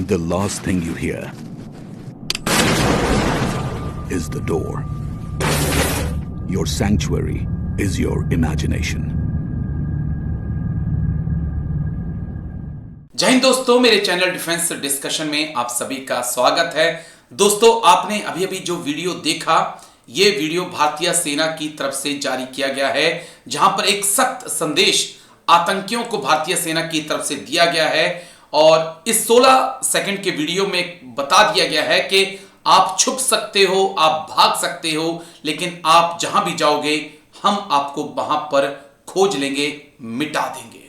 The last thing you hear is the door. Your sanctuary is your imagination. जय हिंद दोस्तों, मेरे channel defence discussion में आप सभी का स्वागत है। दोस्तों, आपने अभी अभी जो वीडियो देखा, ये वीडियो भारतीय सेना की तरफ से जारी किया गया है, जहां पर एक सख्त संदेश आतंकियों को भारतीय सेना की तरफ से दिया गया है। और इस 16 सेकंड के वीडियो में बता दिया गया है कि आप छुप सकते हो, आप भाग सकते हो, लेकिन आप जहां भी जाओगे हम आपको वहां पर खोज लेंगे, मिटा देंगे।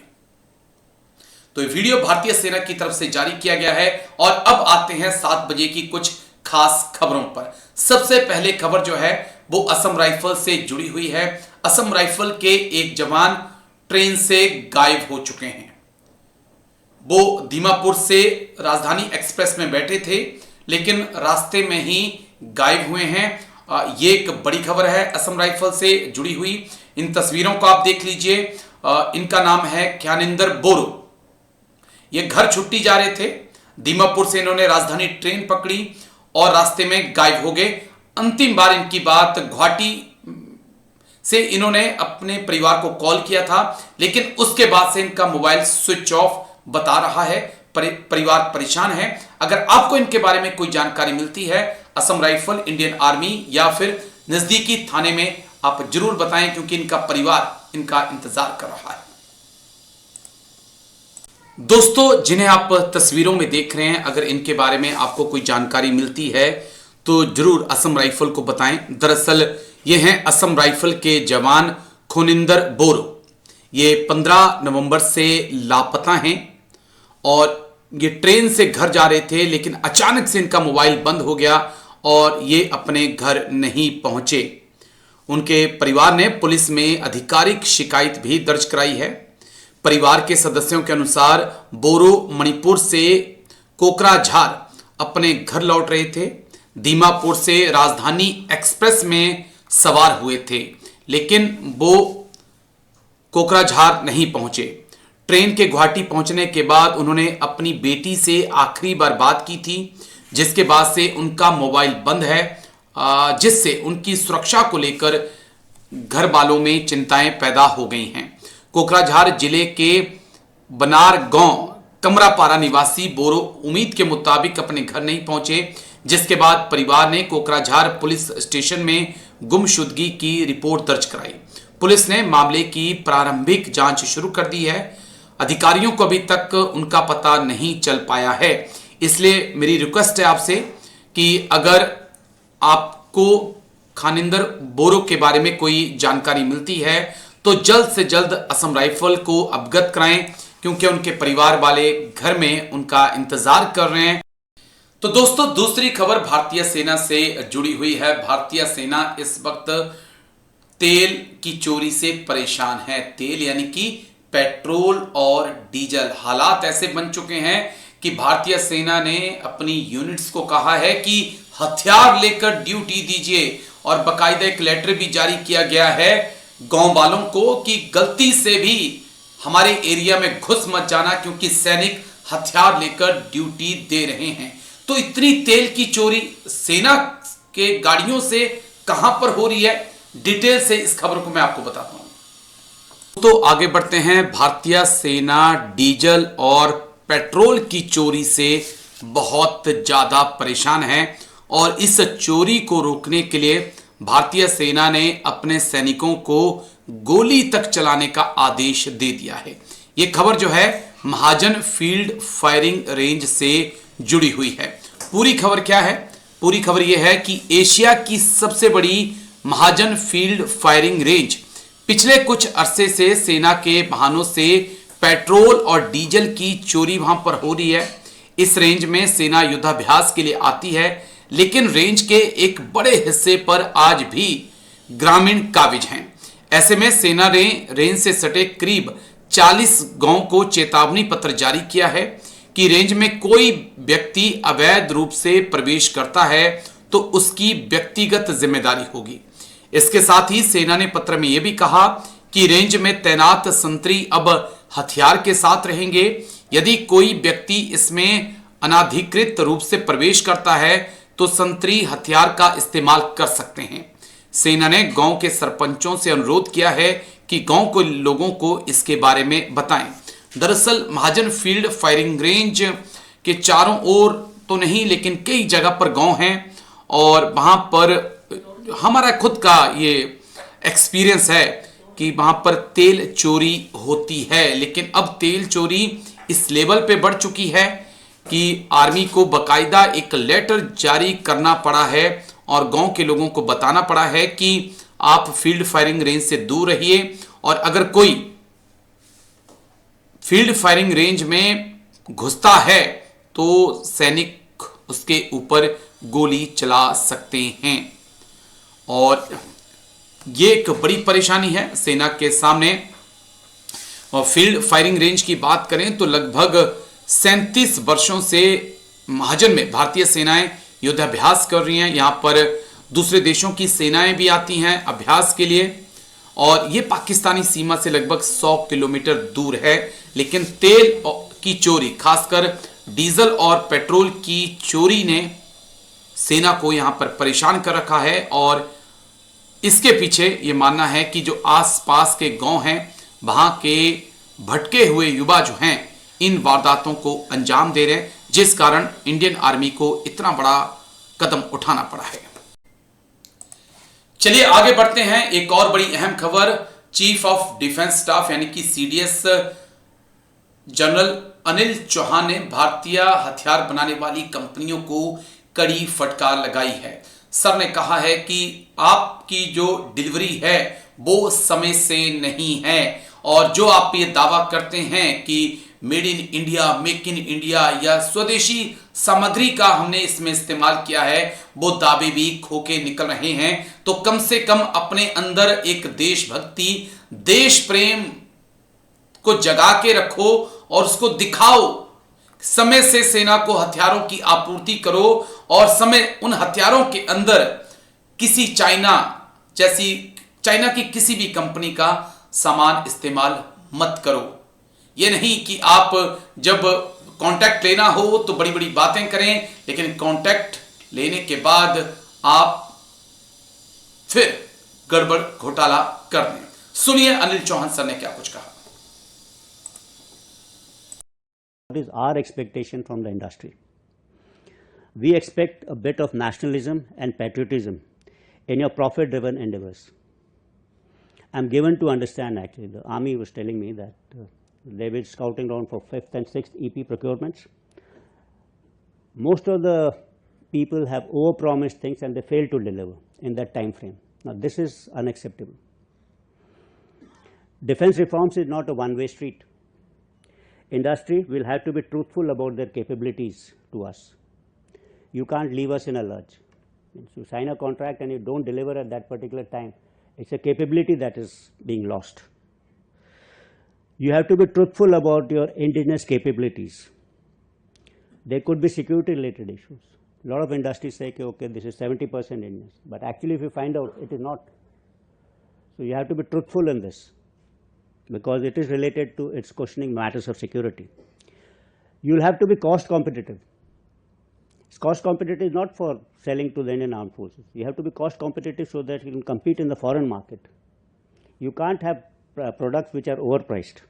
तो ये वीडियो भारतीय सेना की तरफ से जारी किया गया है। और अब आते हैं 7 बजे की कुछ खास खबरों पर। सबसे पहले खबर जो है वो असम राइफल से जुड़ी हुई है। असम राइफल के एक जवान ट्रेन से गायब हो चुके हैं। वो दीमापुर से राजधानी एक्सप्रेस में बैठे थे, लेकिन रास्ते में ही गायब हुए हैं। ये एक बड़ी खबर है असम राइफल से जुड़ी हुई। इन तस्वीरों को आप देख लीजिए। इनका नाम है ज्ञानेंद्र बोरो। ये घर छुट्टी जा रहे थे, दीमापुर से इन्होंने राजधानी ट्रेन पकड़ी और रास्ते में गायब हो गए। अंतिम बार इनकी बात गुवाहाटी से इन्होंने अपने परिवार को कॉल किया था, लेकिन उसके बाद से इनका मोबाइल स्विच ऑफ बता रहा है। परिवार परेशान है। अगर आपको इनके बारे में कोई जानकारी मिलती है, असम राइफल, इंडियन आर्मी या फिर नजदीकी थाने में, आप जरूर बताएं, क्योंकि इनका परिवार इनका इंतजार कर रहा है। दोस्तों, जिन्हें आप तस्वीरों में देख रहे हैं, अगर इनके बारे में आपको कोई जानकारी मिलती है तो जरूर असम राइफल को बताएं। दरअसल ये हैं असम राइफल के जवान ज्ञानेंद्र बोरो। ये 15 नवंबर से लापता हैं और ये ट्रेन से घर जा रहे थे, लेकिन अचानक से इनका मोबाइल बंद हो गया और ये अपने घर नहीं पहुंचे। उनके परिवार ने पुलिस में आधिकारिक शिकायत भी दर्ज कराई है। परिवार के सदस्यों के अनुसार बोरो मणिपुर से कोकराझार अपने घर लौट रहे थे। दीमापुर से राजधानी एक्सप्रेस में सवार हुए थे, लेकिन वो कोकराझार नहीं पहुंचे। ट्रेन के गुवाहाटी पहुंचने के बाद उन्होंने अपनी बेटी से आखिरी बार बात की थी, जिसके बाद से उनका मोबाइल बंद है, जिससे उनकी सुरक्षा को लेकर घर वालों में चिंताएं पैदा हो गई हैं। कोकराझार जिले के बनार गांव कमरापारा निवासी बोरो उम्मीद के मुताबिक अपने घर नहीं पहुंचे, जिसके बाद परिवार ने कोकराझार पुलिस स्टेशन में गुमशुदगी की रिपोर्ट दर्ज कराई। पुलिस ने मामले की प्रारंभिक जांच शुरू कर दी है। अधिकारियों को अभी तक उनका पता नहीं चल पाया है। इसलिए मेरी रिक्वेस्ट है आपसे कि अगर आपको ज्ञानेंद्र बोरो के बारे में कोई जानकारी मिलती है तो जल्द से जल्द असम राइफल को अवगत कराएं, क्योंकि उनके परिवार वाले घर में उनका इंतजार कर रहे हैं। तो दोस्तों, दूसरी खबर भारतीय सेना से जुड़ी हुई है। भारतीय सेना इस वक्त तेल की चोरी से परेशान है। तेल यानी कि पेट्रोल और डीजल। हालात ऐसे बन चुके हैं कि भारतीय सेना ने अपनी यूनिट्स को कहा है कि हथियार लेकर ड्यूटी दीजिए, और बाकायदा एक लेटर भी जारी किया गया है गांव वालों को कि गलती से भी हमारे एरिया में घुस मत जाना, क्योंकि सैनिक हथियार लेकर ड्यूटी दे रहे हैं। तो इतनी तेल की चोरी सेना के गाड़ियों से कहां पर हो रही है, डिटेल से इस खबर को मैं आपको बताता हूं। तो आगे बढ़ते हैं। भारतीय सेना डीजल और पेट्रोल की चोरी से बहुत ज्यादा परेशान है, और इस चोरी को रोकने के लिए भारतीय सेना ने अपने सैनिकों को गोली तक चलाने का आदेश दे दिया है। यह खबर जो है महाजन फील्ड फायरिंग रेंज से जुड़ी हुई है। पूरी खबर क्या है? पूरी खबर यह है कि एशिया की सबसे बड़ी महाजन फील्ड फायरिंग रेंज पिछले कुछ अरसे से सेना के वाहनों से पेट्रोल और डीजल की चोरी वहां पर हो रही है। इस रेंज में सेना युद्धाभ्यास के लिए आती है, लेकिन रेंज के एक बड़े हिस्से पर आज भी ग्रामीण काबिज हैं। ऐसे में सेना ने रेंज से सटे करीब 40 गांव को चेतावनी पत्र जारी किया है कि रेंज में कोई व्यक्ति अवैध रूप से प्रवेश करता है तो उसकी व्यक्तिगत जिम्मेदारी होगी। इसके साथ ही सेना ने पत्र में यह भी कहा कि रेंज में तैनात संतरी अब हथियार के साथ रहेंगे। यदि कोई व्यक्ति इसमें अनाधिकृत रूप से प्रवेश करता है तो संतरी हथियार का इस्तेमाल कर सकते हैं। सेना ने गांव के सरपंचों से अनुरोध किया है कि गांव के लोगों को इसके बारे में बताएं। दरअसल महाजन फील्ड फायरिंग रेंज के चारों ओर तो नहीं, लेकिन कई जगह पर गांव हैं और वहां पर हमारा खुद का ये एक्सपीरियंस है कि वहां पर तेल चोरी होती है। लेकिन अब तेल चोरी इस लेवल पे बढ़ चुकी है कि आर्मी को बकायदा एक लेटर जारी करना पड़ा है और गांव के लोगों को बताना पड़ा है कि आप फील्ड फायरिंग रेंज से दूर रहिए, और अगर कोई फील्ड फायरिंग रेंज में घुसता है तो सैनिक उसके ऊपर गोली चला सकते हैं। और ये एक बड़ी परेशानी है सेना के सामने। और फील्ड फायरिंग रेंज की बात करें तो लगभग 37 वर्षों से महाजन में भारतीय सेनाएं युद्धाभ्यास कर रही हैं। यहां पर दूसरे देशों की सेनाएं भी आती हैं अभ्यास के लिए, और ये पाकिस्तानी सीमा से लगभग 100 किलोमीटर दूर है। लेकिन तेल की चोरी, खासकर डीजल और पेट्रोल की चोरी ने सेना को यहां पर परेशान कर रखा है। और इसके पीछे ये मानना है कि जो आसपास के गांव हैं वहां के भटके हुए युवा जो हैं इन वारदातों को अंजाम दे रहे हैं, जिस कारण इंडियन आर्मी को इतना बड़ा कदम उठाना पड़ा है। चलिए आगे बढ़ते हैं। एक और बड़ी अहम खबर, चीफ ऑफ डिफेंस स्टाफ यानी कि सीडीएस जनरल अनिल चौहान ने भारतीय हथियार बनाने वाली कंपनियों को कड़ी फटकार लगाई है। सर ने कहा है कि आपकी जो डिलीवरी है वो समय से नहीं है, और जो आप ये दावा करते हैं कि made in India, make in India या स्वदेशी सामग्री का हमने इसमें इस्तेमाल किया है, वो दावे भी खोके निकल रहे हैं। तो कम से कम अपने अंदर एक देशभक्ति, देश प्रेम को जगा के रखो और उसको दिखाओ। समय से सेना को हथियारों की आपूर्ति करो, और समय उन हथियारों के अंदर किसी चाइना की किसी भी कंपनी का सामान इस्तेमाल मत करो। यह नहीं कि आप जब कांटेक्ट लेना हो तो बड़ी बड़ी बातें करें, लेकिन कांटेक्ट लेने के बाद आप फिर गड़बड़ घोटाला कर दें। सुनिए अनिल चौहान सर ने क्या कुछ कहा। What is our expectation from the industry? We expect a bit of nationalism and patriotism in your profit-driven endeavors. I'm given to understand, actually, the Army was telling me that they were scouting around for 5th and 6th EP procurements. Most of the people have overpromised things and they fail to deliver in that time frame. Now, this is unacceptable. Defense reforms is not a one-way street. Industry will have to be truthful about their capabilities to us. You can't leave us in a lurch. You sign a contract and you don't deliver at that particular time, it's a capability that is being lost. You have to be truthful about your indigenous capabilities. There could be security related issues. A lot of industries say, okay, this is 70% indigenous, but actually if you find out, it is not. So you have to be truthful in this, because it is related to its questioning matters of security. You will have to be cost competitive. Cost competitive not for selling to the Indian Armed Forces. You have to be cost competitive so that you can compete in the foreign market. You can't have products which are overpriced.